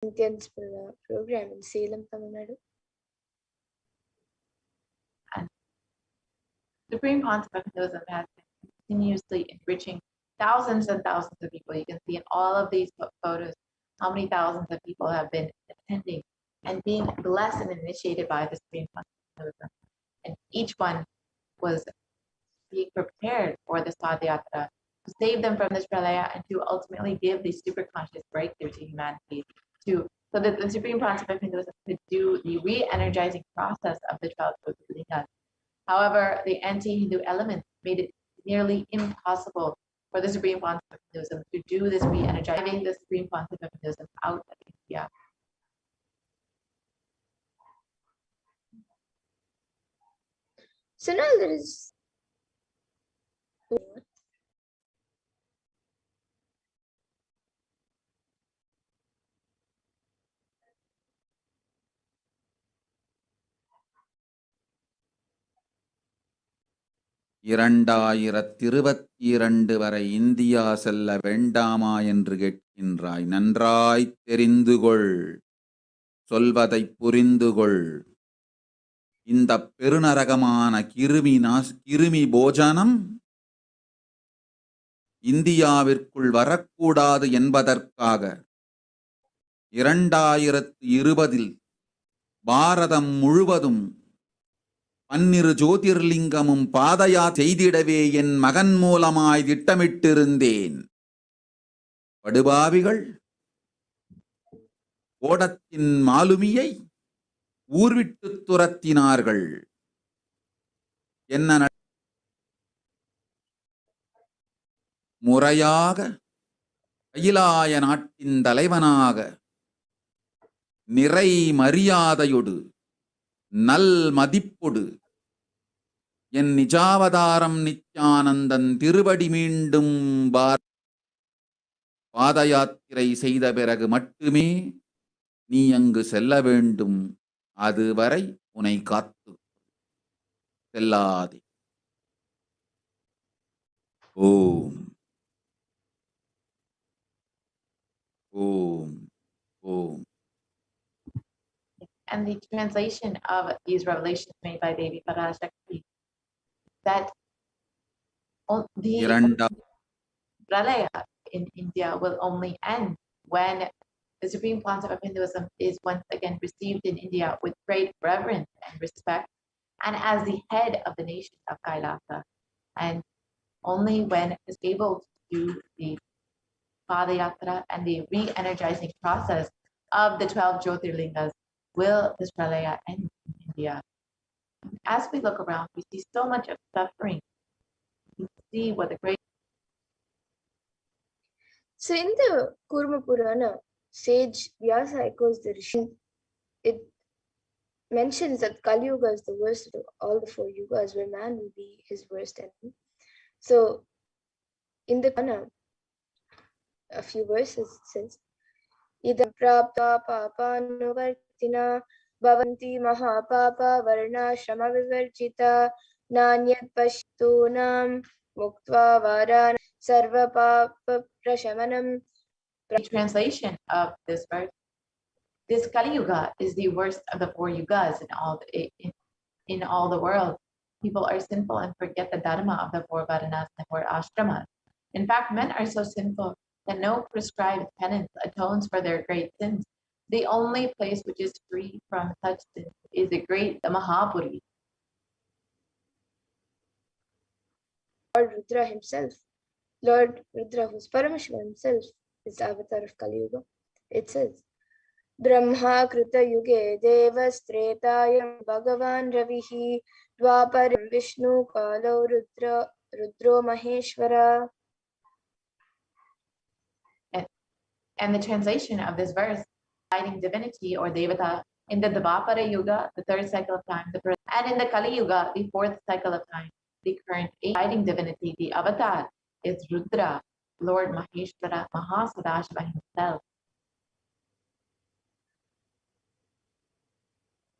Indians program in Salem, Tamil Nadu. And Supreme Concept of Hinduism has been continuously enriching thousands and thousands of people. You can see in all of these photos how many thousands of people have been attending and being blessed and initiated by the Supreme Concept of Hinduism. And each one was being prepared for the Sadhyatra to save them from this pralaya and to ultimately give the superconscious breakthrough to humanity, so that the Supreme Concept of Hinduism could do the re-energizing process of the 12 Jyotirlingas. However, the anti-Hindu elements made it nearly impossible for the Supreme Concept of Hinduism to do this re-energizing the Supreme Concept of Hinduism out of India. So now there is வரை India செல்ல வேண்டாமா என்று கேட்கின்றாய். நன்றாய்த் தெரிந்துகொள், சொல்வதைப் புரிந்துகொள். இந்த பெருநரகமான கிருமி போஜனம் இந்தியாவிற்குள் வரக்கூடாது என்பதற்காக 2020 பாரதம் முழுவதும் 12 ஜோதிர்லிங்கமும் பாதயா செய்திடவே என் மகன் மூலமாய் திட்டமிட்டிருந்தேன். படுபாவிகள் ஓடத்தின் மாலுமியை ஊர்விட்டு துரத்தினார்கள். என்ன முறையாக கைலாய நாட்டின் தலைவனாக நிறை மரியாதையொடு நல் மதிப்பொடு என் நிஜாவதாரம் நித்யானந்தன் திருவடி மீண்டும் பாத யாத்திரை செய்த பிறகு மட்டுமே நீ அங்கு செல்ல வேண்டும். அதுவரை உன்னை காத்து செல்லாதே. ஓம் ஓம் ஓம். And the translation of these revelations made by Devi Parashakti, that the pralaya in India will only end when the Supreme Concept of Hinduism is once again received in India with great reverence and respect, and as the head of the nation of Kailasa. And only when it is able to do the Padayatra and the re-energizing process of the 12 Jyotirlingas will this pralaya end in India. As we look around, we see so much of suffering. We see what the great. So in the Kurma Purana, sage Vyasa echoes the Rishi. It mentions that Kali Yuga is the worst of all the 4 yugas, where man will be his worst enemy. So in the Purana, a few verses says, Idam prapta papanuvartina bhavanti mahapapa varna shrama vivarjita nanyat pashtunam muktva varan sarva papa prashamanam. The translation of this verse, this Kali Yuga is the worst of the 4 yugas in all the world. People are sinful and forget the dharma of the 4 varanas and 4 ashramas. In fact, men are so sinful that no prescribed penance atones for their great sins. The only place which is free from such sins is the Mahapuri. Lord Rudra himself, Lord Rudra, who's Paramashivoham himself, is the avatar of Kali Yuga. It says, Brahma Krita Yuge Devas Tretayam Bhagavan Ravihi Dwaparam Vishnu Kalo Rudro Maheshwara. And the translation of this verse, guiding divinity or Devata, in the Dvapara Yuga, the 3rd cycle of time, and in the Kali Yuga, the 4th cycle of time, the current guiding divinity, the avatar, is Rudra, Lord Maheshwara, Mahasadashiva himself.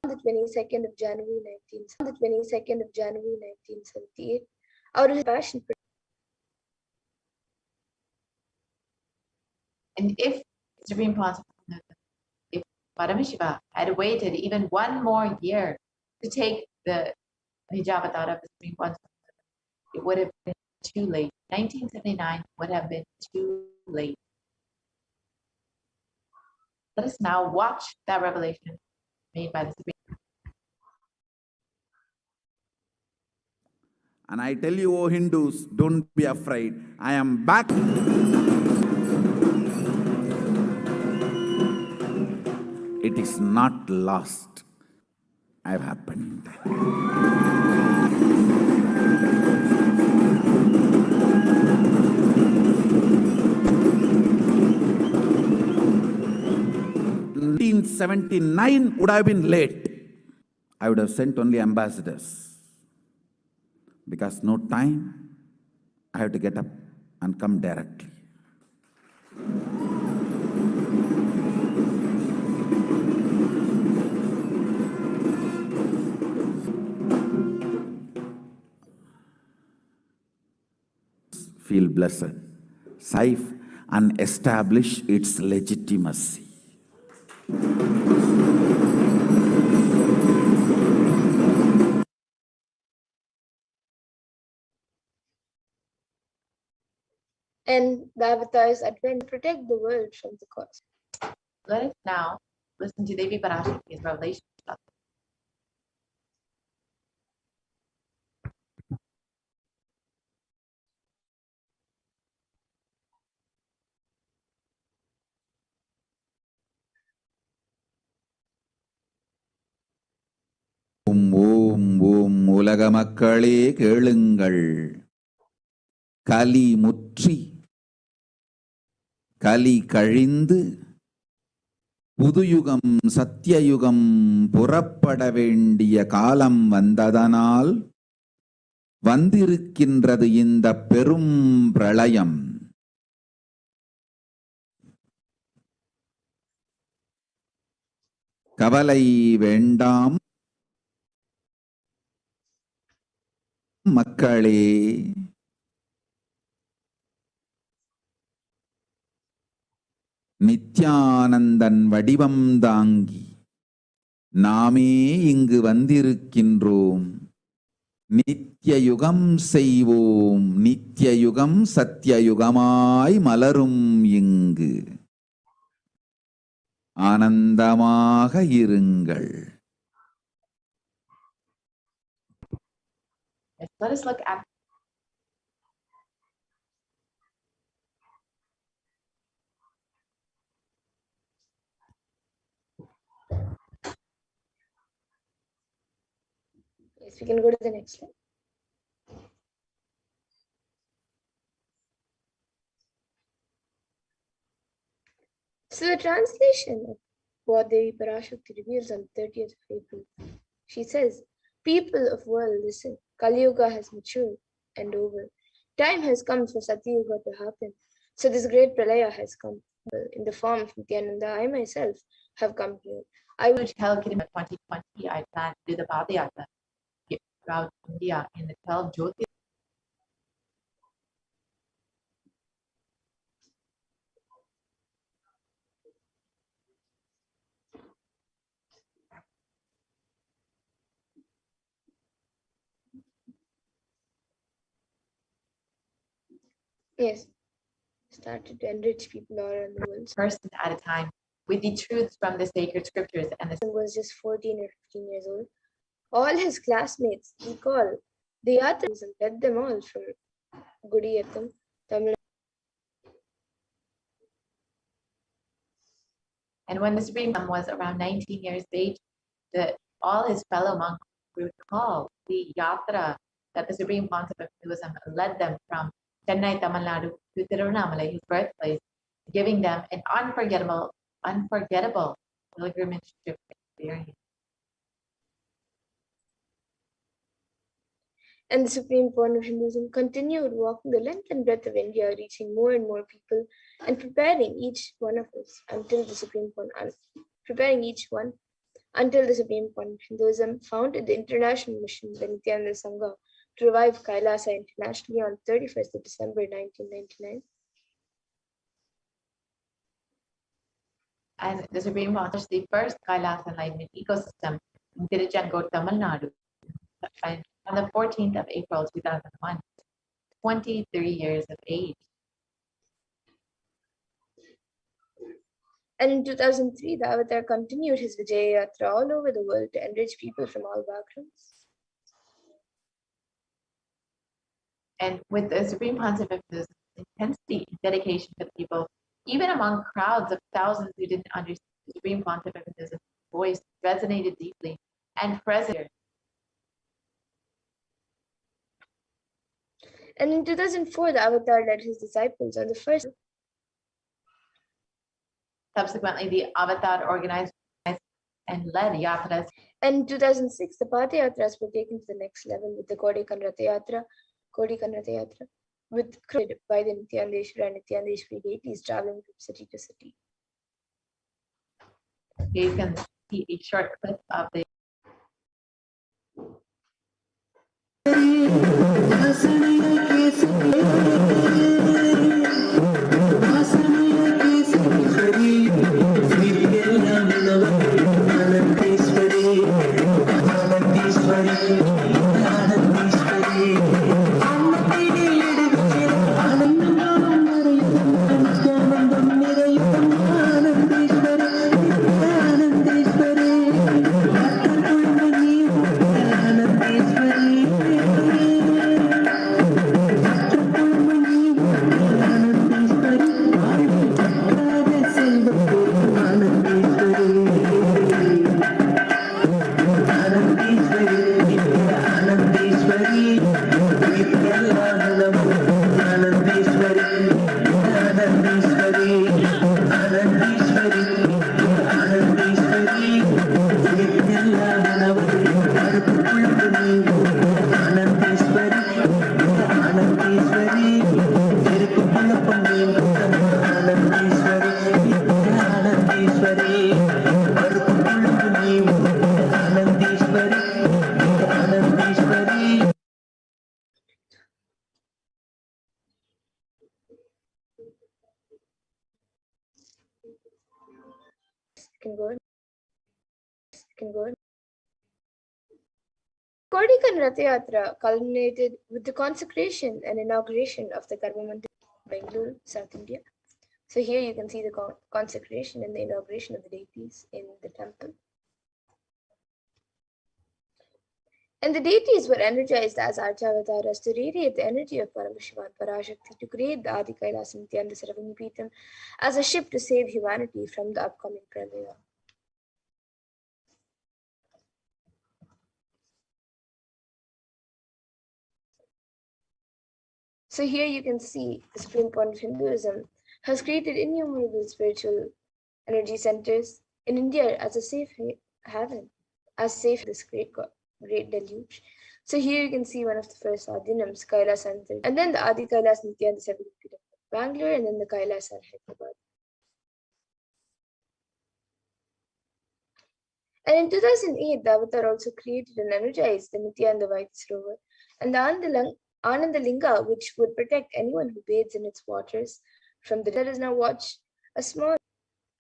On the 22nd of January 1978, out of his passion for. And if Supreme Concept Paramashiva had waited even one more year to take the Nijavatar of the Supreme One, it would have been too late. 1979 would have been too late. Let us now watch that revelation made by the Supreme. And I tell you, O Hindus, don't be afraid. I am back. It is not lost. I have happened. In 1979 would have been late. I would have sent only ambassadors. Because no time, I have to get up and come directly. Feel blessed, safe, and establish its legitimacy. And the avatar's advent protect the world from the cause. Let us now listen to Devi Parashakti's revelation. ஓம் ஓம் ஓம் உலக மக்களே கேளுங்கள். கலி முற்றி கலி கழிந்து புதுயுகம் சத்தியயுகம் புறப்பட வேண்டிய காலம் வந்ததனால் வந்திருக்கின்றது இந்த பெரும் பிரளயம். கவலை வேண்டாம் மக்களே. நித்யானந்தன் வடிவம் தாங்கி நாமே இங்கு வந்திருக்கின்றோம். நித்யயுகம் செய்வோம், நித்யயுகம் சத்தியயுகமாய் மலரும் இங்கு. ஆனந்தமாக இருங்கள். Let us look at Yes, we can go to the next slide. So the translation of what Devi Parashakti reveals on 30th of April, she says, people of world, listen, Kali Yuga has matured and over. Time has come for Satya Yuga to happen. So this great Pralaya has come in the form of Nithyananda. I myself have come here. I will tell Kirim 2020, I plan to do the Padayatra throughout India in the 12 Jyotir. Yes, started to enrich people all around the world. Person at a time with the truths from the sacred scriptures. And the was just 14 or 15 years old. All his classmates, he called the Yatras and led them all from Gudiyatham, Tamil. And when the Supreme One was around 19 years of age, all his fellow monks recalled the yatra that the Supreme Concept of Hinduism led them from Chennai, Tamil Nadu to Tiruvannamalai, his birthplace, giving them an unforgettable pilgrimage experience. And the Supreme Point of Hinduism continued walking the length and breadth of India, reaching more and more people and preparing each one of us until the Supreme Point, preparing each one until the Supreme Point of Hinduism founded the international mission, the Nithyananda Sangha, to revive Kailasa internationally on 31st of December 1999. And the Supreme Consciousness, the first Kailas enlightenment ecosystem in Tiruchendur, Tamil Nadu, and on the 14th of April 2001, 23 years of age. And in 2003, the Avatar continued his Vijaya Yatra all over the world to enrich people from all backgrounds. And with the Supreme Concept of this intensity and dedication to the people, even among crowds of thousands who didn't understand the Supreme Concept of Buddhism, voice resonated deeply and present. And in 2004, the Avatar led his disciples on the first. Subsequently, the Avatar organized and led yatras. And in 2006, the Pathayatras were taken to the next level with the Kodikan Ratha Yatra, with created by the Nithyanandeshwara and Nithyanandeshwari deities traveling from city to city. You can see a short clip of the Kodikan Ratha Yatra culminated with the consecration and inauguration of the Karma Mandir in Bangalore, South India. So here you can see the consecration and the inauguration of the deities in the temple. And the deities were energized as Archavataras to radiate the energy of Paramashivoham and Parashakti to create the Adi Kailas Nithyananda Paramashivam as a ship to save humanity from the upcoming Pralaya. So here you can see the Supreme Point of Hinduism has created innumerable spiritual energy centers in India as a safe haven, as safe this great deluge. So here you can see one of the first Adinams, Kailas Center, and then the Adi Kailas Nithyananda Paramashivam in Bangalore, and then the Kailas in Hyderabad. And in 2008, the Avatar also created and energized the Nithyananda Vaidya and the Ananda Linga, which would protect anyone who bathes in its waters from the. Let us now watch a small.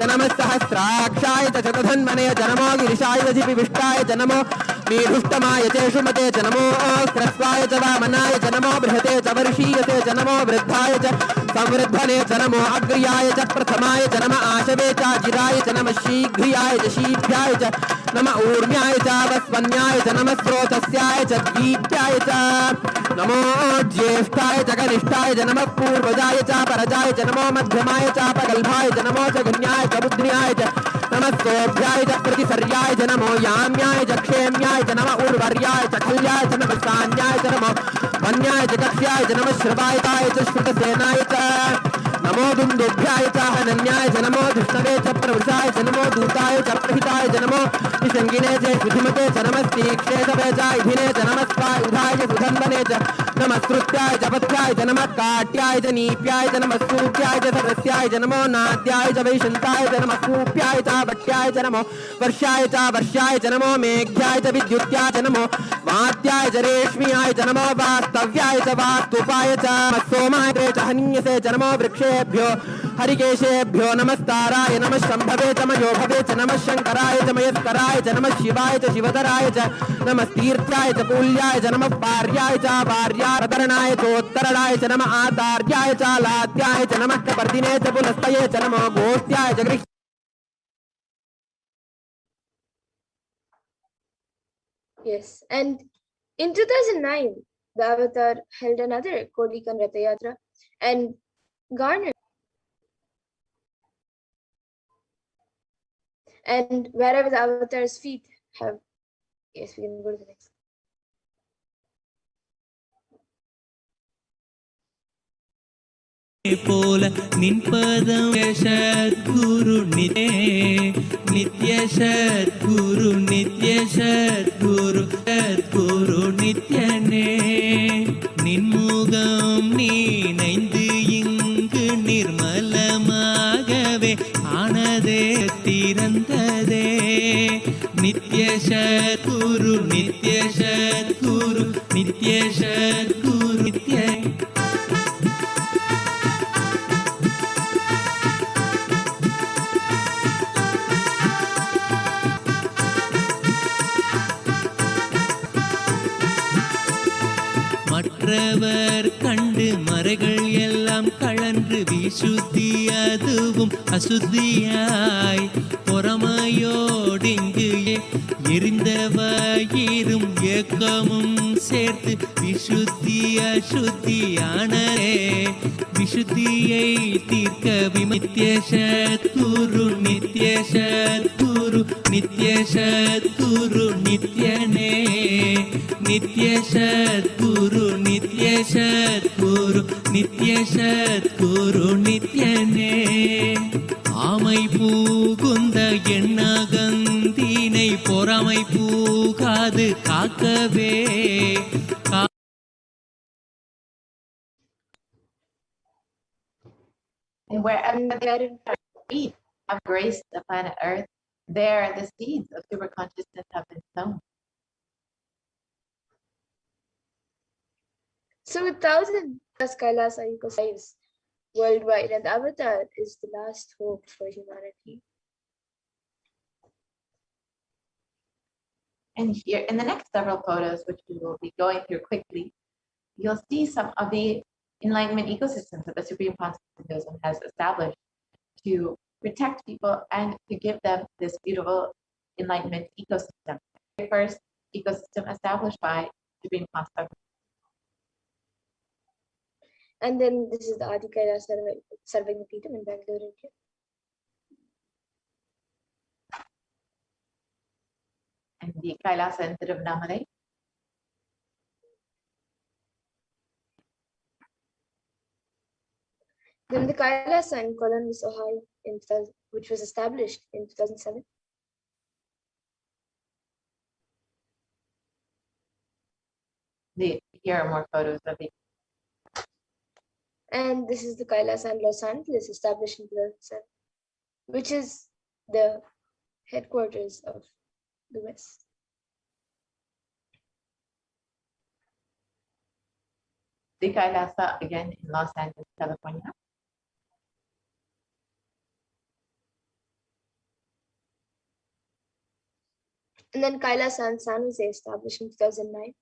जनमस्सहस्राक्षाय च शतधन्वने जनमो गिरिशाय विष्टाय जनमो मीढुष्टमाय चेषुमते जनमो क्रस्वाय च वामनाय जनमो बृहते च वर्षीयते जनमो वृद्धाय च संवृद्धने जनमो अग्र्याय च प्रथमाय जनम आशवे च जिराय च नमः शीघ्रियाय च शीघ्राय च नमः ऊर्म्याय च वस्वन्याय च नमः स्रोतस्याय च दीप्याय च नमो ज्येष्ठाय च कनिष्ठाय च नमः पूर्वजाय च परजाय च नमो मध्यमाय च पगल्भाय च नमो च गण्याय च बुद्ध्याय च नमः सोभ्याय च प्रतिसर्याय च नमो याम्याय च क्षेम्याय च नमः उर्वर्याय च खल्याय च नमः सान्याय च नमो वन्याय च कक्ष्याय च नमः श्रवायताय च श्रुतसेनाय च नमो दुन्दुभ्याय च हनन्याय च नमो धृष्णवे च प्रवृषाय च नमो दूताय च प्रहिताय च नमो निषङ्गिने च सुधिमते च नमस्तीक्ष्णे च इधिने च नमस्वाय उधाय च सुधन्वने च नमः श्रुत्याय च पथ्याय च नमः काट्याय च नीप्याय च नमः सूप्याय च सरस्याय च नमो नाद्याय च वैशन्ताय च नमः कूप्याय च वट्याय च नमो वर्षाय च नमो मेघ्याय च विद्युत्याय च नमो वात्याय च रेश्म्याय च नमो वास्तव्याय च वास्तुपाय च सोमाय च हन्यसे च नमो वृक्षेभ्यो हरिकेशेभ्यो नमस्ताराय नमः शंभवे च मयोभवे च नमः शंकराय च मयस्कराय च नमः शिवाय च शिवधराय च नमः तीर्थ्याय च कूल्याय च नमः पार्याय च पार्यारतरणाय चोत्तरणाय च नमः आतार्याय च लाद्याय च नमः कपर्दिने च पुनस्तये च नमो गोष्ट्याय च गृह् Yes. And in 2009, the Avatar held another Kolikan Ratha Yatra and garnered. And wherever the Avatar's feet have. Yes, we can go to the next. போல நின்பதம் சத்குரு நித்ய சத்குரு நித்ய சத்குரு சத்குரு நித்யனே நின்முகம் நீ நைந்து இங்கு நிர்மலமாகவே ஆனதே திறந்ததே நித்ய சத்குரு நித்ய சத்குரு நித்ய சத்குரு நித்ய மற்றவர் கண்டு மறைகள் எல்லாம் கழன்று விசுத்தி அதுவும் அசுத்தியாய் பொறாமையோடிங்கு எரிந்தவயிரும் ஏக்கமும் சேர்த்து விசுத்தி அசுத்தியானே விசுத்தியை தீர்க்க விமித்ய சத்குரு நித்ய சத்குரு நித்ய சத்குரு நித்யனே நித்ய சத்குரு நித்ய சத்குரு நித்ய சத்குரு நித்யனே ஆமை பூகுந்த எண்ணகந்தினை பொறாமை பூகாது காக்கவே And wherever their feet have graced the planet Earth, there the seeds of super consciousness have been sown. So 1,000 plus Kailasa ecosystem worldwide, and the Avatar is the last hope for humanity. And here in the next several photos, which we will be going through quickly, you'll see some of the enlightenment ecosystems that the Supreme Consciousness Hinduism has established to protect people and to give them this beautiful enlightenment ecosystem. The first ecosystem established by Supreme Consciousness. And then this is the Adi Kailasa Sarvagnapeetham in Bangalore, India. And the Kailasa in Tiruvannamalai. Then the Kailasa in Columbus, Ohio, which was established in 2007. Here are more photos of the. And this is the Kailasa in Los Angeles, established in 2007, which is the headquarters of the West. The Kailasa again in Los Angeles, California. And then Kailasa in San Jose, established in 2009.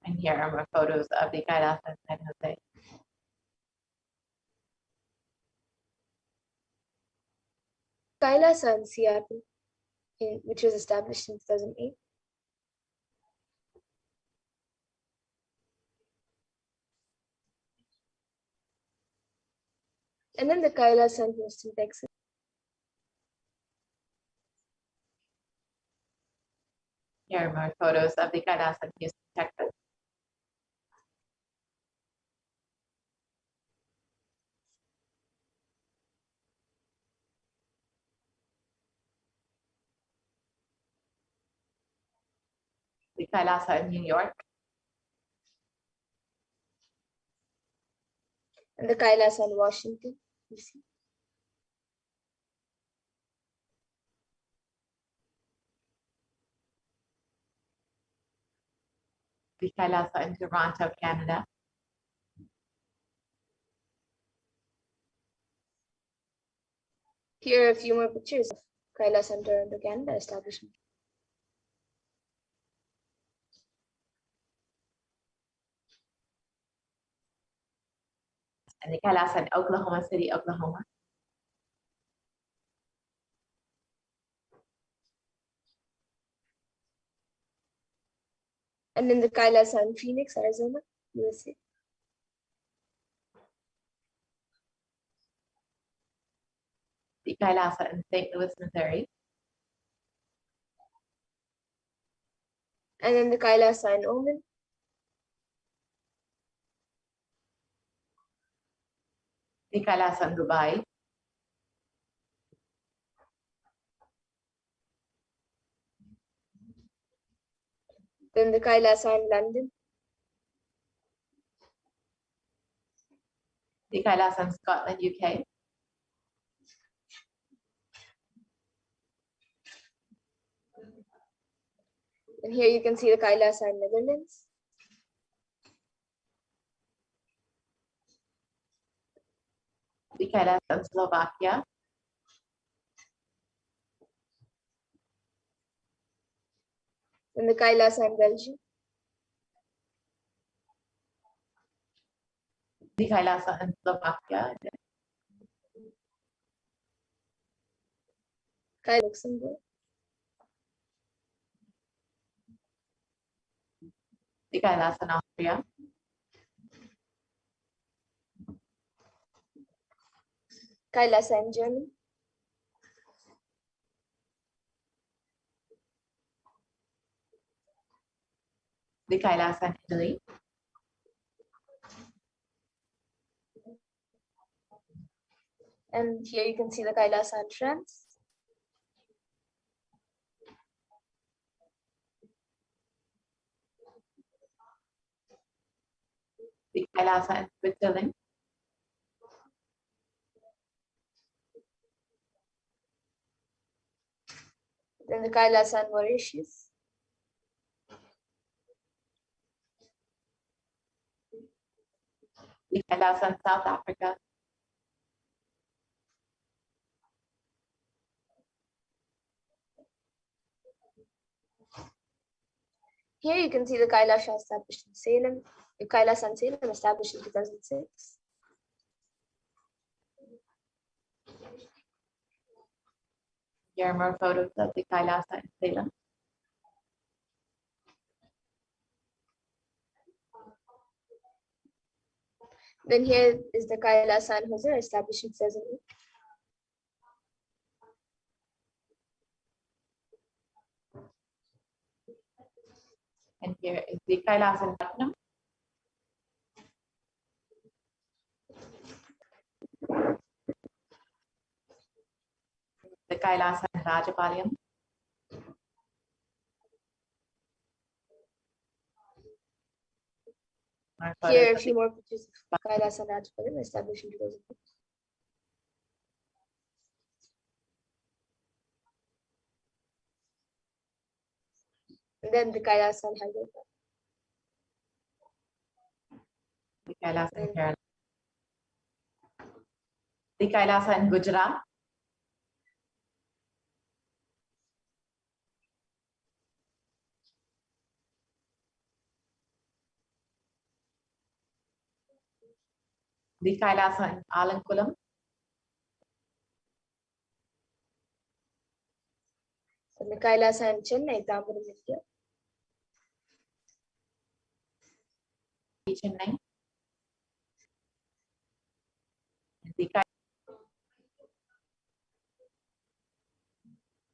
And here are more photos of the Kailasa in San Jose. Kailasa in Seattle, which was established in 2008. And then the Kailasa in Houston, Texas. Here are more photos of the Kailasa in Houston, Texas. The Kailasa in New York. And the Kailasa in Washington, D.C. The the Kailasa in Toronto, Canada. Here are a few more pictures of Kailas and Toronto, Canada establishment. And the Kailasa in Oklahoma City, Oklahoma. And in the Kailas in Phoenix, Arizona, USA. The Kailasa in St. Louis, Missouri. And then the Kailasa in Oman. The Kailasa in Dubai. Then the Kailasa in London. The Kailasa in Scotland, UK. And here you can see the Kailasa in Netherlands. The Kailasa in Slovakia. And the Kailasa in Belgium. The Kailasa in Slovakia. Kailasa Luxembourg. The Kailasa in Austria. Kailasa in Germany. The Kailasa in Italy. And here you can see the Kailasa in France. The Kailasa in Switzerland. Then the Kailasa in Mauritius. The Kailasa in South Africa. Here you can see the Kailasa established in Salem. The Kailasa in Salem established in 2006. Here are more photos of the Kailasa in Salem. Then here is the Kailasa in Hosur established in 2008. And here is the Kailasa in Putnam. The Kailasa in Rajapalayam. Here are a few more pictures of Kailasa and Rajapalayam established in 2008. And then the Kailasa in Hyderabad. The Kailasa in Kerala. The Kailasa in Gujarat. The Kailasa in Alankulam. And the Kailasa in Chennai, Tamil, India. Chennai.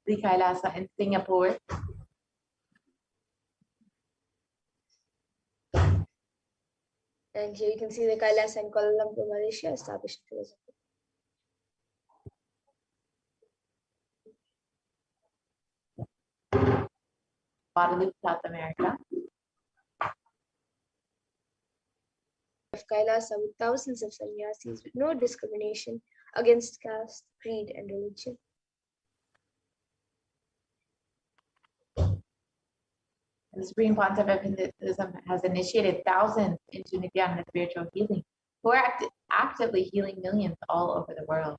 The Kailasa in Singapore. And here you can see the Kailasa in Kuala Lumpur, Malaysia, established in 2008. Guadalupe, South America. Of Kailasa with thousands of sannyasis with no discrimination against caste, creed, and religion. The Supreme Concept of Hinduism has initiated thousands into Nithyananda spiritual healing, who are actively healing millions all over the world.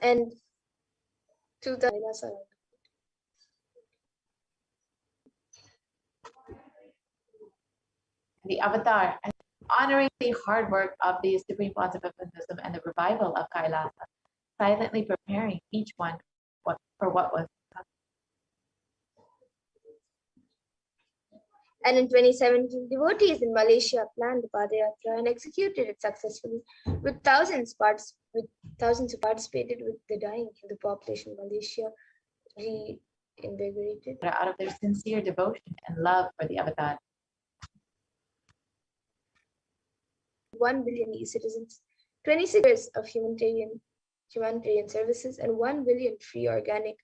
And to the The avatar, honoring the hard work of the Supreme Concept of Hinduism and the revival of Kailasa, silently preparing each one for what was. And in 2017, devotees in Malaysia planned the Padayatra and executed it successfully, with thousands who participated with the dying of the population of Malaysia reinvigorated. Out of their sincere devotion and love for the avatar. 1 billion e-citizens, 26 years of humanitarian services, and 1 billion free organic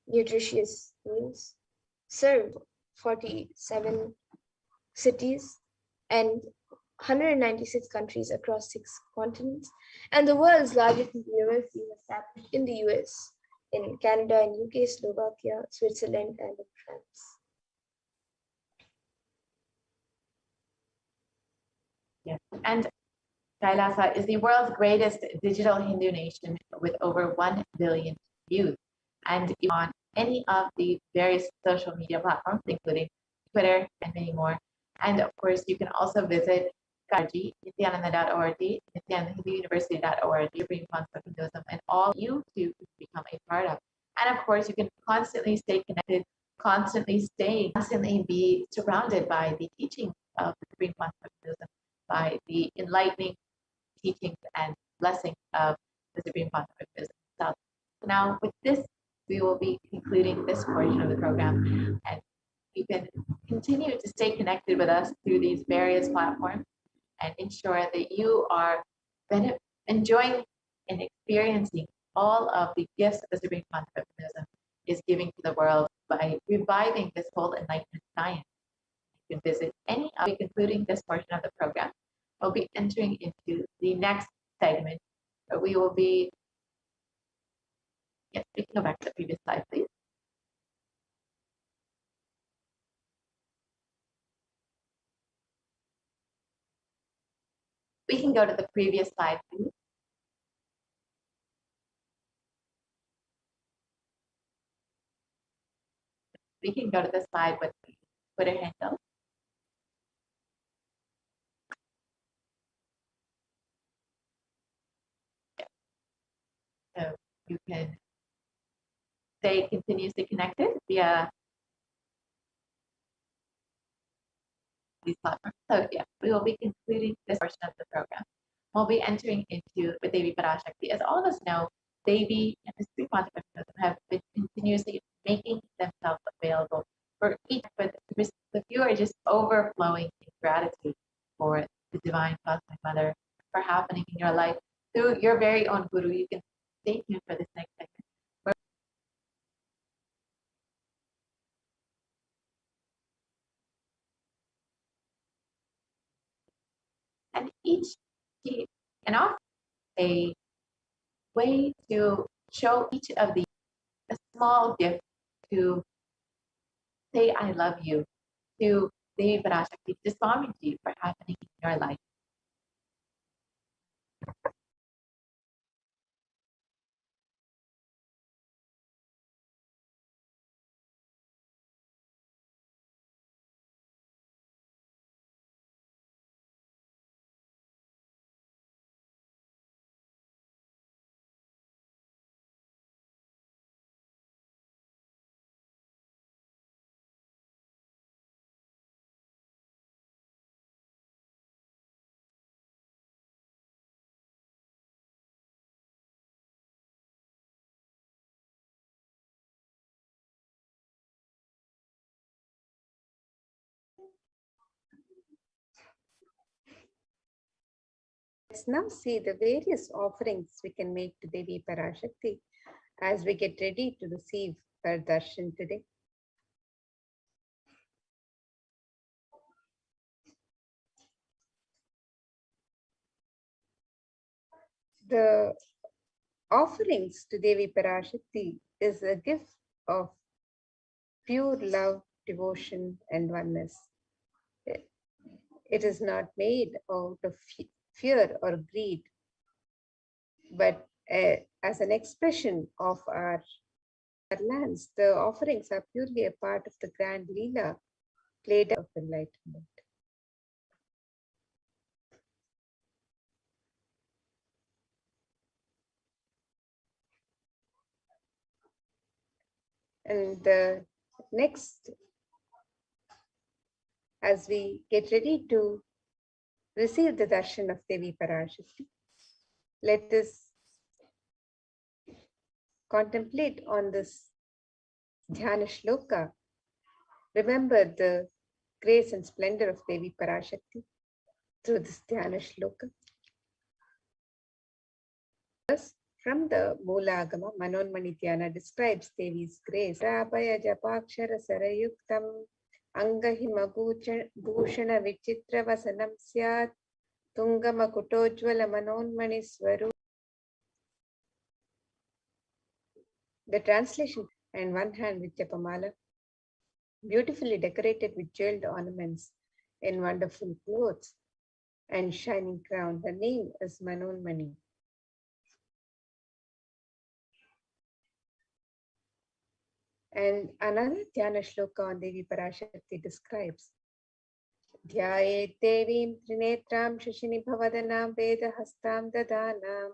nutritious meals served 47 cities and 196 countries across 6 continents, and the world's largest university was established in the US, in Canada, in UK, Slovakia, Switzerland, and in France. Yes, and Kailasa is the world's greatest digital Hindu nation with over 1 billion views, and on any of the various social media platforms, including Twitter and many more. And of course, you can also visit Nithyananda.org, Nithyananda.university.org, Supreme Concept of Hinduism, and all you too become a part of. And of course, you can constantly stay connected, constantly be surrounded by the teachings of the Supreme Concept of Hinduism, by the enlightening teachings and blessings of the Supreme Concept of Hinduism itself. So now with this, we will be concluding this portion of the program, and you can continue to stay connected with us through these various platforms and ensure that you are enjoying and experiencing all of the gifts that the Supreme Concept of Hinduism is giving to the world by reviving this whole enlightenment science. You can visit any of concluding this portion of the program. We'll be entering into the next segment where we will be. Yes, we can go back to the previous slide, please. We can go to the previous slide, please. We can go to the slide with the Twitter handle. So you can stay continuously connected via these platforms. So yeah, we will be concluding this portion of the program. We'll be entering into with Devi Parashakti. As all of us know, Devi and the Supreme Concept of Hinduism have been continuously making themselves available for each, but the few are just overflowing in gratitude for the Divine Cosmic Mother for happening in your life through your very own Guru. You can stay tuned for this next segment. And each can offer a way to show each of these a small gift to say I love you to Devi Parashakti, to Swamiji for happening in your life. Let's now see the various offerings we can make to Devi Parashakti as we get ready to receive her darshan today. The offerings to Devi Parashakti is a gift of pure love, devotion, and oneness. It is not made out of fear or greed, but as an expression of our lands. The offerings are purely a part of the grand Leela played out of enlightenment. And the next, as we get ready to receive the darshan of Devi Parashakti, let us contemplate on this dhyana shloka. Remember the grace and splendor of Devi Parashakti through this dhyana shloka. Thus, from the Moolagama, Manonmani Dhyana describes Devi's grace. Rabaya Japakshara Sarayuktam Angahima Bhushana Vichitra Vasanam Syat Tungama Kutojvala Manonmani Swaru. The translation, and one hand with Japamala, beautifully decorated with jeweled ornaments in wonderful clothes and shining crown. Her name is Manonmani. And another Dhyana Shloka on Devi Parashakti describes Dhyaye Devim Trinetram Shashini Bhavadanam Vedahastam Dadanam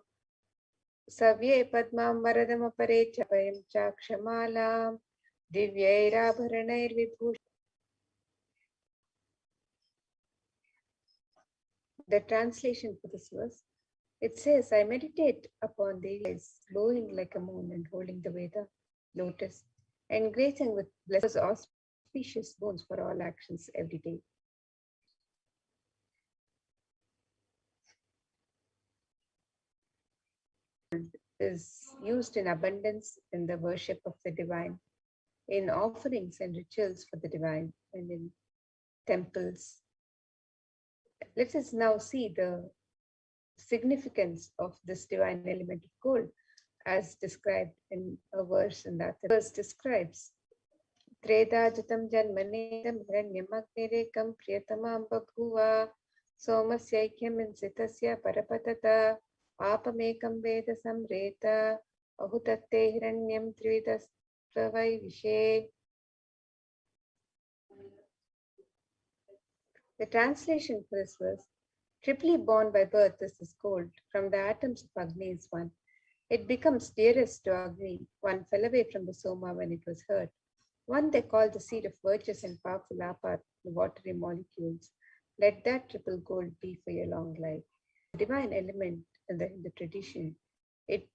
Savye Padmam Varadam Apare Chapayam Chakshamalam Divyairabharanair Vibhush. The translation for this verse, it says, I meditate upon Devi eyes glowing like a moon and holding the Veda lotus and gracing with blessed auspicious boons for all actions every day. Is used in abundance in the worship of the divine, in offerings and rituals for the divine, and in temples. Let us now see the significance of this divine element of gold as described in a verse in that. The verse describes Tredajatam Janmanedam Hiranyamagnirekam Priyatamam Babhuva Somasyaikyam Insitasya Parapatata Apamekam Veda Samreta Ahutatte Hiranyam Trividastavai Vishe. The translation for this verse, triply born by birth is this gold, from the atoms of Agni is one. It becomes dearest to Agni. One fell away from the Soma when it was hurt. One they call the seed of virtuous and powerful Apa, the watery molecules. Let that triple gold be for your long life. The divine element in the tradition, it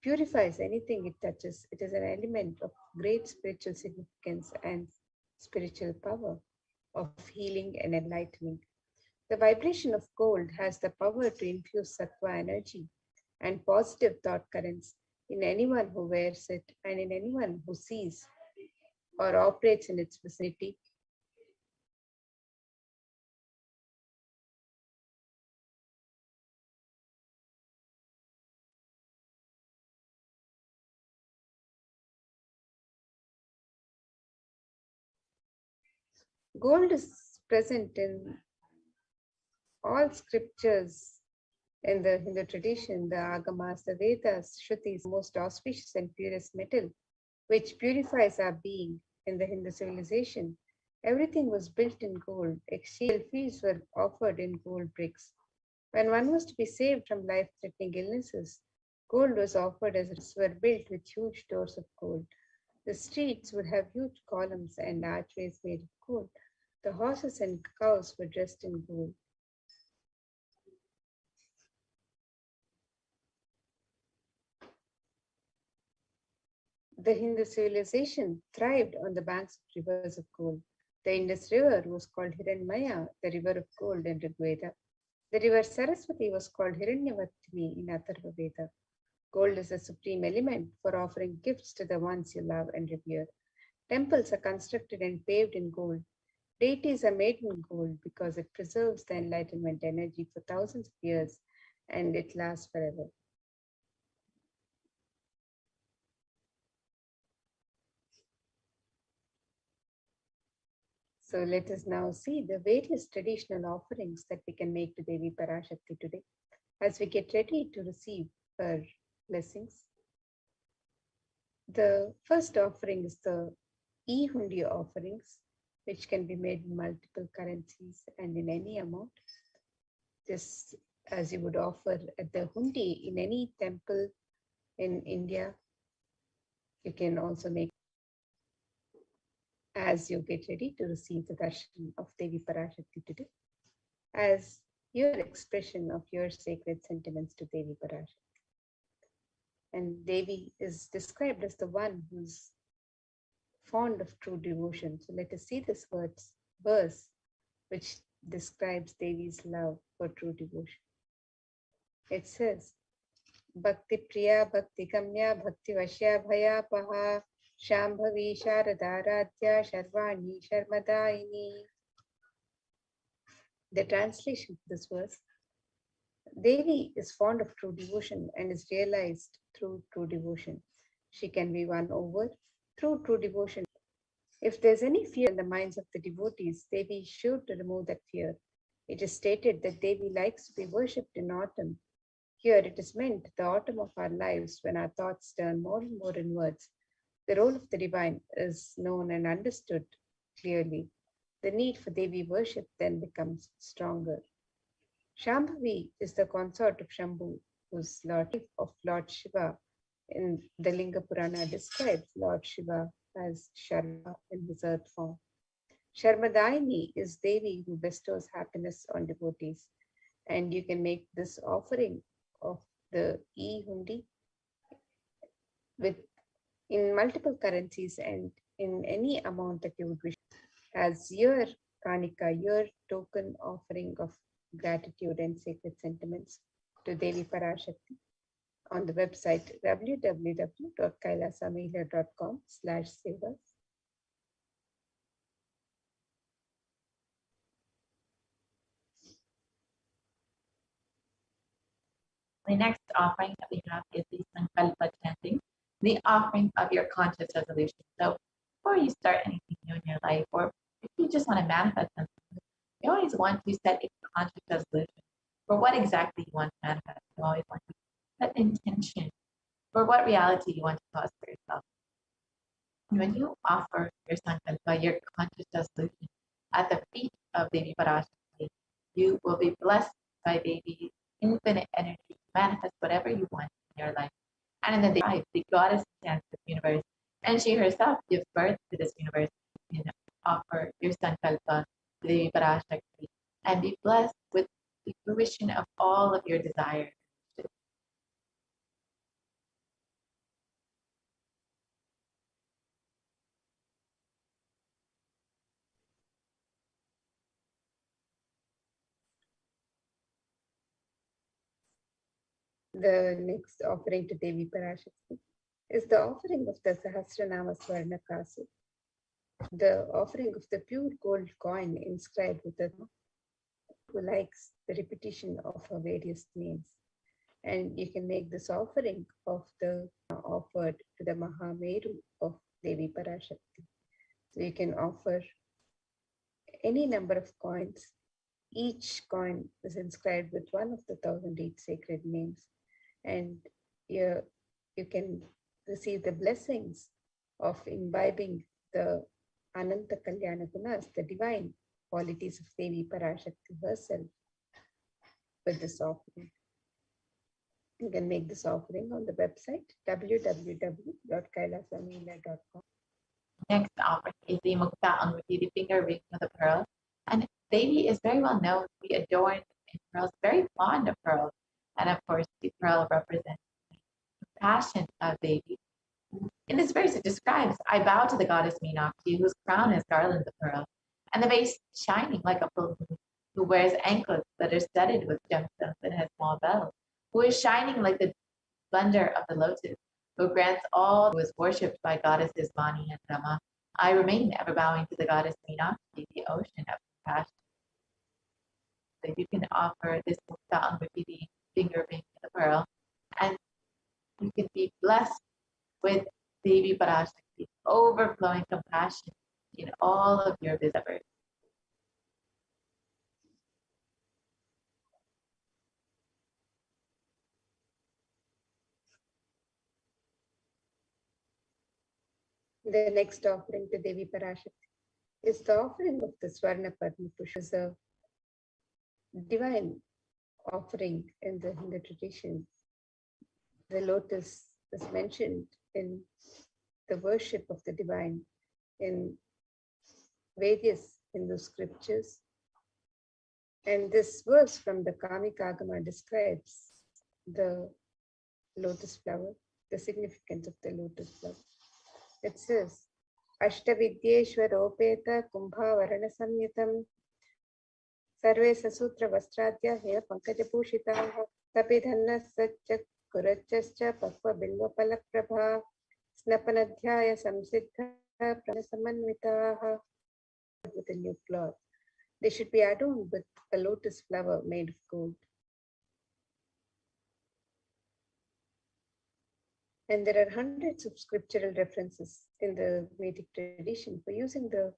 purifies anything it touches. It is an element of great spiritual significance and spiritual power, of healing and enlightening. The vibration of gold has the power to infuse sattva energy and positive thought currents in anyone who wears it and in anyone who sees or operates in its vicinity. Gold is present in all scriptures in the Hindu tradition, the Agamas, the Vedas, Shrutis, most auspicious and purest metal, which purifies our being in the Hindu civilization. Everything was built in gold. Exchange fees were offered in gold bricks. When one was to be saved from life-threatening illnesses, gold was offered as were built with huge doors of gold. The streets would have huge columns and archways made of gold. The horses and cows were dressed in gold. The Hindu civilization thrived on the banks of rivers of gold. The Indus River was called Hiranmaya, the river of gold in Rigveda. The river Saraswati was called Hiranyavatini in Atharva Veda. Gold is the supreme element for offering gifts to the ones you love and revere. Temples are constructed and paved in gold. Deities are made in gold because it preserves the enlightenment energy for thousands of years and it lasts forever. So let us now see the various traditional offerings that we can make to Devi Parashakti today as we get ready to receive her blessings. The first offering is the e-hundi offerings, which can be made in multiple currencies and in any amount. Just as you would offer at the hundi in any temple in India, you can also make as you get ready to receive the darshan of Devi Parashakti today, as your expression of your sacred sentiments to Devi Parashakti. And Devi is described as the one who's fond of true devotion. So let us see this verse which describes Devi's love for true devotion. It says, Bhakti Priya, Bhakti Kamya, Bhakti Vashya Bhaya Paha, Shambhavi Sharadaradhya Sharvani Sharmadaini. The translation of this verse: Devi is fond of true devotion and is realized through true devotion. She can be won over through true devotion. If there's any fear in the minds of the devotees, Devi is sure to remove that fear. It is stated that Devi likes to be worshipped in autumn. Here it is meant the autumn of our lives when our thoughts turn more and more inwards. The role of the divine is known and understood clearly. The need for Devi worship then becomes stronger. Shambhavi is the consort of Shambhu, whose Lord of Lord Shiva. In the Linga Purana describes Lord Shiva as Sharma in his earth form. Sharmadaini is Devi who bestows happiness on devotees. And you can make this offering of the e-hundi in multiple currencies and in any amount that you would wish as your kanika, your token offering of gratitude and sacred sentiments to Devi Parashakti on the website www.kailasamila.com/sevas. The next offering that we have is the Sankalpa chanting, the offering of your conscious resolution. So before you start anything new in your life, or if you just want to manifest something, you always want to set a conscious resolution for what exactly you want to manifest. You always want to set intention for what reality you want to cause for yourself. And when you offer your Sankalpa, your conscious resolution, at the feet of Devi Parashakti, you will be blessed by Devi's infinite energy to manifest whatever you want in your life. And in the day, the goddess stands for the universe, and she herself gives birth to this universe. You can offer your Sankalpa to Devi Parashakti and be blessed with the fruition of all of your desires. The next offering to Devi Parashakti is the offering of the Sahasranama Swarna Kasu, the offering of the pure gold coin inscribed with the who likes the repetition of her various names. And you can make this offering of the offered to the Mahameru of Devi Parashakti. So you can offer any number of coins. Each coin is inscribed with one of the 1,008 sacred names. And you can receive the blessings of imbibing the Ananta Kalyana Gunas, the divine qualities of Devi Parashakti herself with this offering. You can make this offering on the website www.kailasamila.com. Next offering is the Mukta Anguti, the finger ring with a pearl. And Devi is very well known to be adorned in pearls, very fond of pearls. And of course, the pearl represents the passion of Devi. In this verse, it describes, I bow to the goddess Meenakshi, whose crown is garland of pearl, and the base shining like a full moon, who wears anklets that are studded with gemstones and has small bells, who is shining like the splendor of the lotus, who grants all who is worshipped by goddesses Vani and Rama. I remain ever bowing to the goddess Meenakshi, the ocean of compassion. So you can offer this Mukta Anguti, the finger ring with the pearl, and you can be blessed with Devi Parashakti's overflowing compassion in all of your endeavors. The next offering to Devi Parashakti is the offering of the Swarna Padma Pushpa, a divine offering in the Hindu tradition. The lotus is mentioned in the worship of the divine in various Hindu scriptures. And this verse from the Kamikagama describes the lotus flower, the significance of the lotus flower. It says, Ashtavidyeshwaropeta Kumbhavarana Samyatam Sarve Sasutra Vastradya Hela Pankajapushitaha Tapidhanna Satcha Kurachascha Pakva Bilva Palaprabha Snapanadhyaya Samsiddha Pranasamanvitaha. With a new cloth. They should be adorned with a lotus flower made of gold. And there are hundreds of scriptural references in the Vedic tradition for using the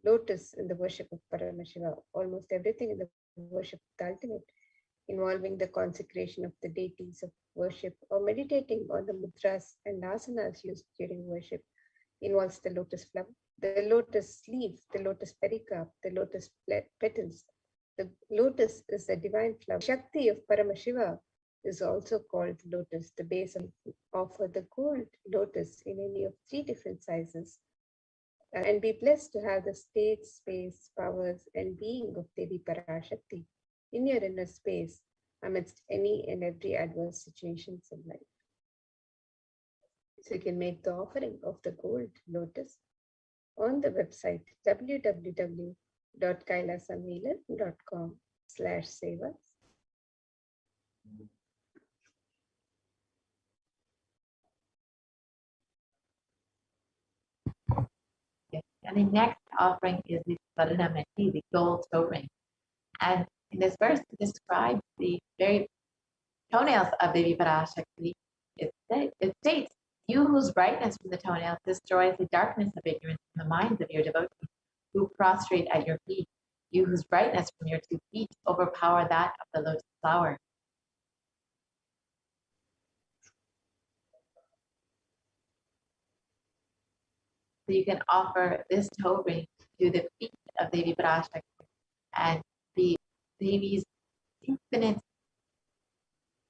lotus in the worship of Paramashiva. Almost everything in the worship of the ultimate, involving the consecration of the deities of worship or meditating on the mudras and asanas used during worship, involves the lotus flower, the lotus leaf, the lotus pericarp, the lotus petals. The lotus is the divine flower. Shakti of Paramashiva is also called lotus. The base of offer the gold lotus in any of 3 different sizes and be blessed to have the state, space, powers, and being of Devi Parashakti in your inner space amidst any and every adverse situations in life. So you can make the offering of the gold lotus on the website www.kailasamila.com/sevas. Yes. And the next offering is the Saranamati, the gold toe ring. And in this verse, it describes the very toenails of Devi Parashakti. It states, "You whose brightness from the toenails destroys the darkness of ignorance in the minds of your devotees who prostrate at your feet. You whose brightness from your 2 feet overpower that of the lotus flower." So you can offer this toe ring to the feet of Devi Parashakti and the Devi's infinite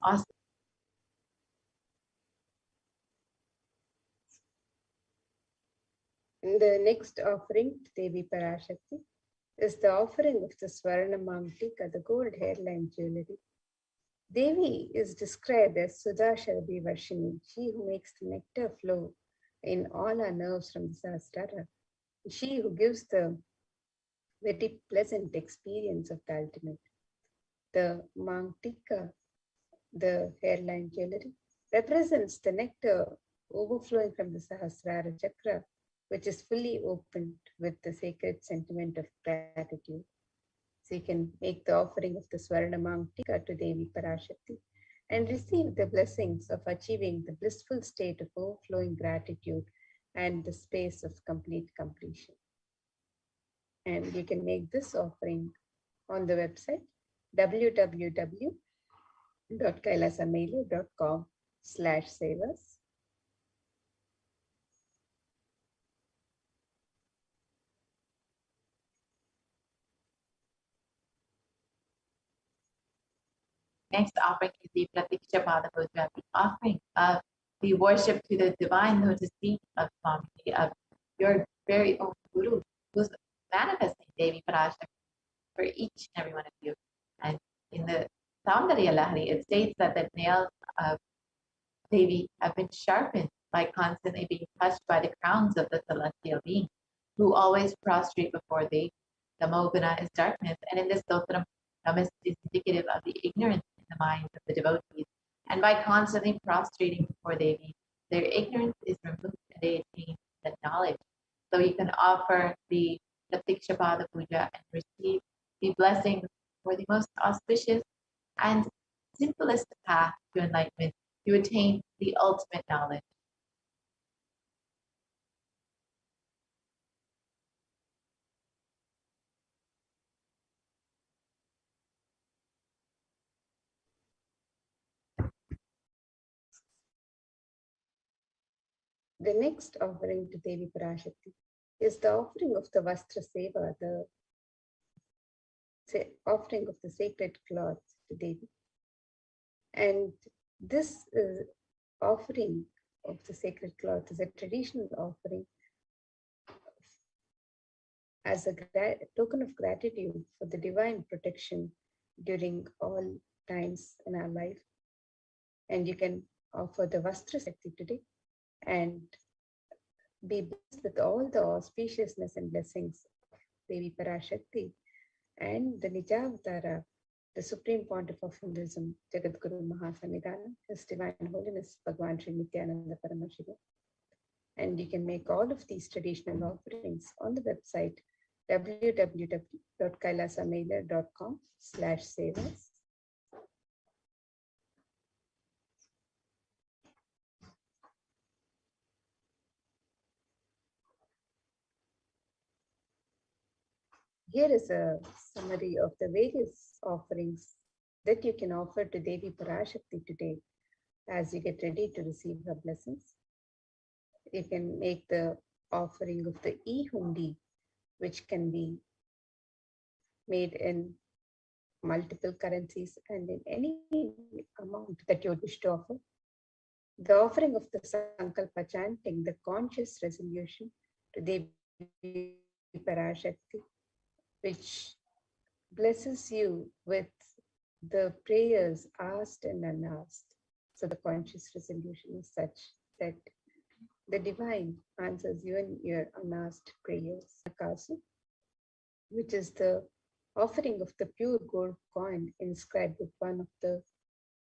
awesome. The next offering to Devi Parashakti is the offering of the Swarna Mamtika, the gold hairline jewelry. Devi is described as Sudasharabi Varshini, she who makes the nectar flow in all our nerves from the Sahasrara, she who gives the very pleasant experience of the ultimate. The Mamtika, the hairline jewelry, represents the nectar overflowing from the Sahasrara chakra, which is fully opened with the sacred sentiment of gratitude. So you can make the offering of the Swarna Mamtika to Devi Parashakti and receive the blessings of achieving the blissful state of overflowing gratitude and the space of complete completion. And you can make this offering on the website www.kailasamela.com/sevas. Next offering is the Pratiksha Pada Puja, the offering of the worship to the divine lotus feet of Swami, of your very own Guru, who's manifesting Devi Parashakti for each and every one of you. And in the Saundarya Lahari, it states that the nails of Devi have been sharpened by constantly being touched by the crowns of the celestial beings, who always prostrate before Devi. The Mogana is darkness, and in this Dotram, is indicative of the ignorance in the minds of the devotees. And by constantly prostrating before Devi, their ignorance is removed and they attain the knowledge. So you can offer the Pratikshapada Puja and receive the blessings for the most auspicious and simplest path to enlightenment, to attain the ultimate knowledge. The next offering to Devi Parashakti is the offering of the Vastra Seva, the offering of the sacred cloth to Devi. And this offering of the sacred cloth is a traditional offering as a token of gratitude for the divine protection during all times in our life. And you can offer the Vastra Shakti today and be blessed with all the auspiciousness and blessings of Devi Parashakti and the Nijavatara, the Supreme Pontiff of Hinduism, Jagadguru Mahasanidhanam, His Divine Holiness Bhagwan Sri Nithyananda Paramashivam. And you can make all of these traditional offerings on the website www.kailasamailer.com/sevas. Here is a summary of the various offerings that you can offer to Devi Parashakti today as you get ready to receive her blessings. You can make the offering of the e-hundi, which can be made in multiple currencies and in any amount that you wish to offer. The offering of the Sankalpa chanting, the conscious resolution to Devi Parashakti, which blesses you with the prayers asked and unasked. So the conscious resolution is such that the divine answers you in your unasked prayers. Akasu, which is the offering of the pure gold coin inscribed with one of the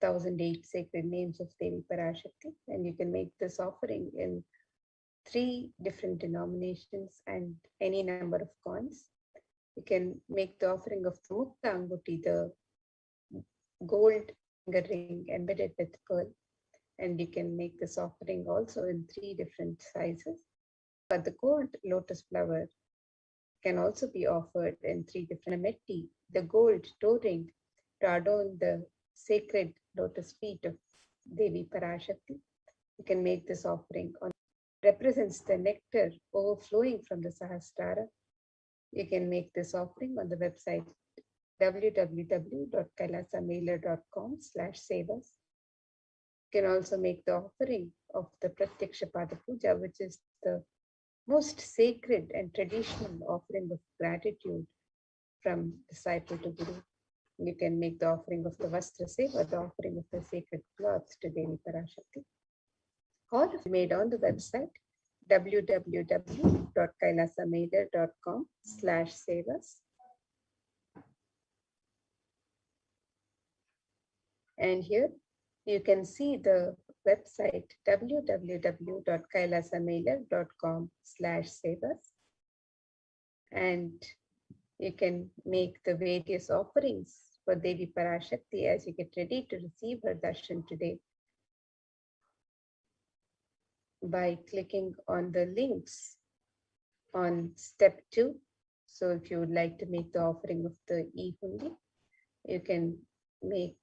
1008 sacred names of Devi Parashakti. And you can make this offering in 3 different denominations and any number of coins. You can make the offering of the Mukta Anguti, the gold finger ring embedded with pearl. And you can make this offering also in 3 different sizes. But the gold lotus flower can also be offered in 3 different metti, the gold toe ring to adorn the sacred lotus feet of Devi Parashakti. You can make this offering on represents the nectar overflowing from the Sahasrara. You can make this offering on the website www.kailasamailer.com/sevas. You can also make the offering of the Pratyaksha Pada Puja, which is the most sacred and traditional offering of gratitude from disciple to Guru. You can make the offering of the Vastra Seva, the offering of the sacred cloth to Devi Parashakti. All of made on the website www.kailasamailer.com/sevas. And here you can see the website www.kailasamailer.com/sevas. And you can make the various offerings for Devi Parashakti as you get ready to receive her darshan today by clicking on the links on step 2. So if you would like to make the offering of the e-hundi, you can make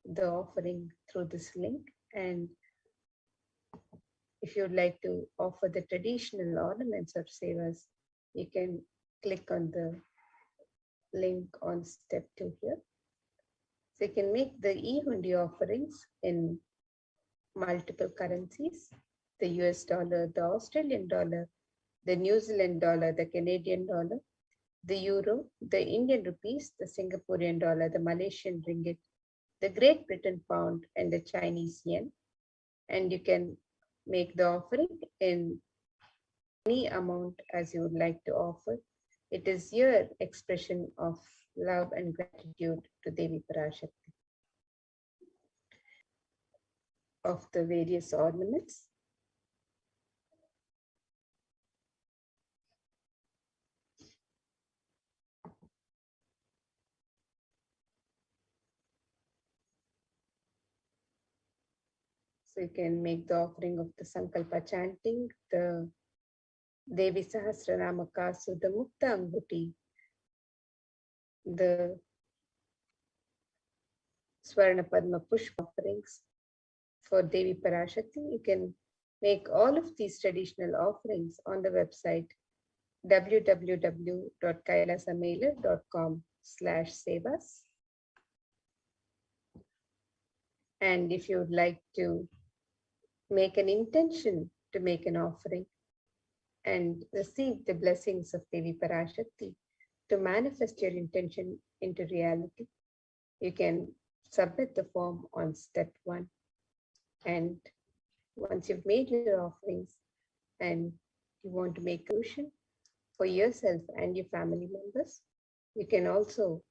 the offering through this link. And if you would like to offer the traditional ornaments of sevas, you can click on the link on step 2 here. So you can make the e-hundi offerings in multiple currencies, the US dollar, the Australian dollar, the New Zealand dollar, the Canadian dollar, the euro, the Indian rupees, the Singaporean dollar, the Malaysian ringgit, the Great Britain pound, and the Chinese yen. And you can make the offering in any amount as you would like to offer. It is your expression of love and gratitude to Devi Parashakti. Of the various ornaments. So you can make the offering of the Sankalpa chanting, the Devi Sahasranama Kasu, the Mukta Anguti, the Swarna Padma Pushpa offerings for Devi Parashakti. You can Make all of these traditional offerings on the website www.kailasamailer.com/sevas. And if you would like to make an intention to make an offering and receive the blessings of Devi Parashakti to manifest your intention into reality, you can submit the form on step 1. And once you've made your offerings and you want to make a contribution for yourself and your family members, you can also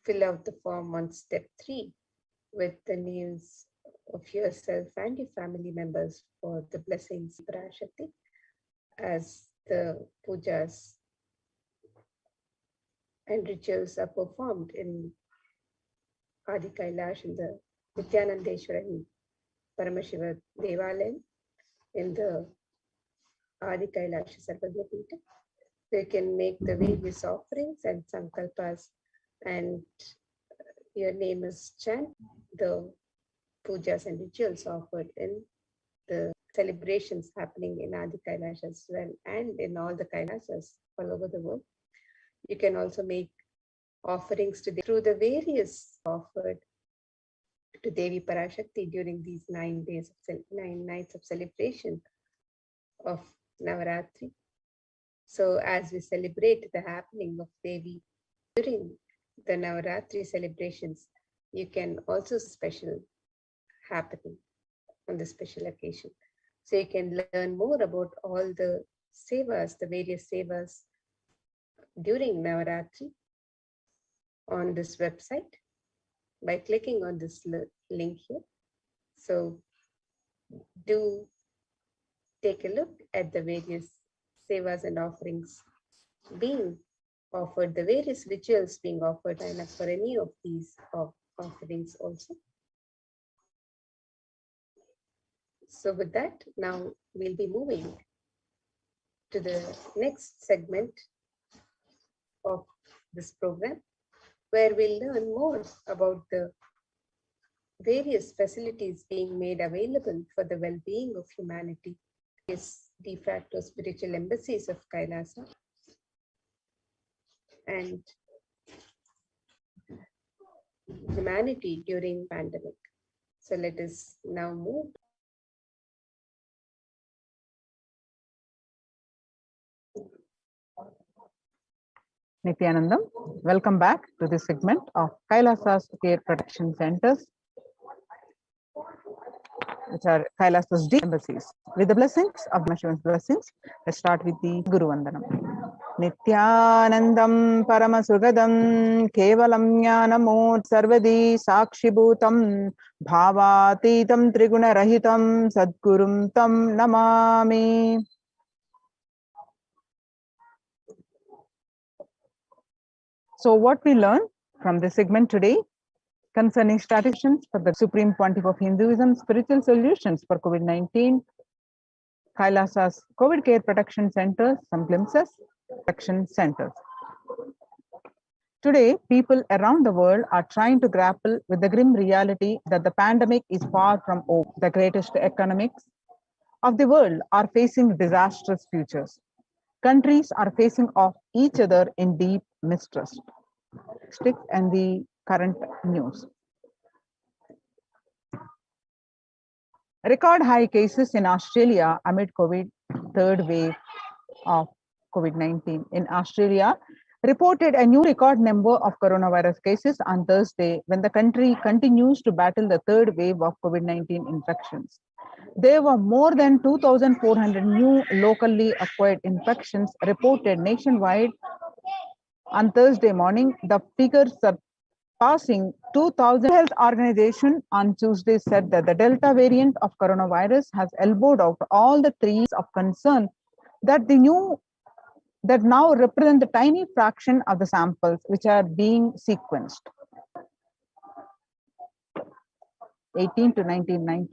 fill out the form on step 3 with the names of yourself and your family members for the blessings of Parashakti as the pujas and rituals are performed in Adi Kailash in the Nithyananda Paramashiva Devalayam in the Adi Kailash Sarvagya Pita. So you can make the various offerings and sankalpas, and your name is chant the pujas and rituals offered in the celebrations happening in Adi Kailash as well, and in all the Kailashas all over the world. You can also make offerings to through the various offered to Devi Parashakti during these 9 nights of celebration of Navaratri. So as we celebrate the happening of Devi during the Navaratri celebrations, you can also special happening on the special occasion. So you can learn more about all the sevas, the various sevas during Navaratri on this website by clicking on this link here. So do take a look at the various sevas and offerings being offered, the various rituals being offered, and for any of these offerings also. So with that, now we'll be moving to the next segment of this program, where we'll learn more about the various facilities being made available for the well-being of humanity. Is de facto spiritual embassies of Kailasa and humanity during pandemic. So let us now move. Nithyanandam, welcome back to this segment of Kailasa's Care Protection Centers, which are Kailasa's deep embassies. With the blessings of Paramashivan's blessings, let's start with the Guru Vandanam. Nithyanandam Paramasugadam Kevalam Jnanamut Sarvadi Sakshibhutam Bhavatitam Triguna Rahitam Sadgurum Tam Namami. So what we learn from this segment today concerning strategies for the Supreme Pontiff of Hinduism, spiritual solutions for COVID-19, Kailasa's COVID Care Protection Centers, some glimpses, protection centers. Today, people around the world are trying to grapple with the grim reality that the pandemic is far from over. The greatest economics of the world are facing disastrous futures. Countries are facing off each other in deep mistrust. Stick and the current news. Record high cases in Australia amid COVID third wave of COVID-19. In Australia, reported a new record number of coronavirus cases on Thursday when the country continues to battle the third wave of COVID-19 infections. There were more than 2,400 new locally acquired infections reported nationwide on Thursday morning. The figures surpassing 2,000. Health Organization on Tuesday said that the Delta variant of coronavirus has elbowed out all the trees of concern that now represent the tiny fraction of the samples which are being sequenced. 18 to 1990.